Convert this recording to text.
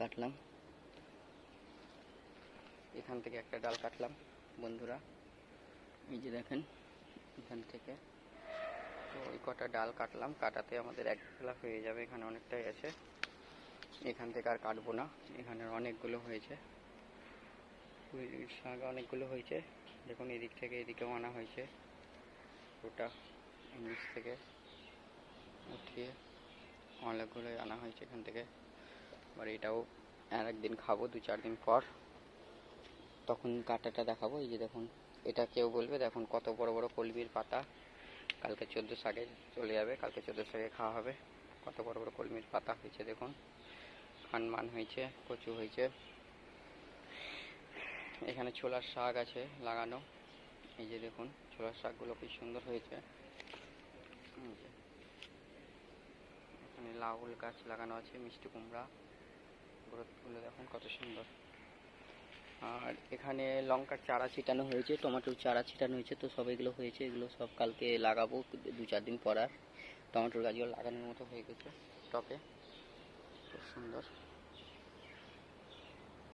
কাটলাম, এখান থেকে একটা ডাল কাটলাম বন্ধুরা, এই যে দেখেন এখান থেকে। তো ওই কটা ডাল কাটলাম, কাটাতে আমাদের এক বেলা হয়ে যাবে। এখানে অনেকটাই আছে, এখান থেকে আর কাটবো না। এখানে অনেকগুলো হয়েছে, শাক অনেকগুলো হয়েছে। দেখুন এদিক থেকে এদিকেও আনা হয়েছে, ওটা নিচ থেকে উঠিয়ে অনেকগুলোই আনা হয়েছে এখান থেকে। এবার এটাও আর একদিন খাবো, 2-4 দিন পর, তখন কাটাটা দেখাবো। এই যে দেখুন, এটা কেউ বলবে দেখুন কত বড় বড় কলমির পাতা, কালকে 14 শাকে চলে যাবে, কালকে 14 শাকে খাওয়া হবে। কত বড় বড় কলমির পাতা হয়েছে দেখুন, খানমান হয়েছে, কচু হয়েছে। এখানে ছোলার শাক আছে লাগানো, এই যে দেখুন ছোলার শাকগুলো কি সুন্দর হয়েছে। এখানে লাউল গাছ লাগানো আছে, মিষ্টি কুমড়া, গ্রোথগুলো দেখুন কত সুন্দর। আর এখানে লঙ্কার চারা ছিটানো হয়েছে, টমেটোর চারা ছিটানো হয়েছে। তো সব এগুলো হয়েছে, এগুলো সব কালকে লাগাবো 2-4 দিন পর। আর টমেটোর গাছগুলো লাগানোর মতো হয়ে গেছে টবে, খুব সুন্দর।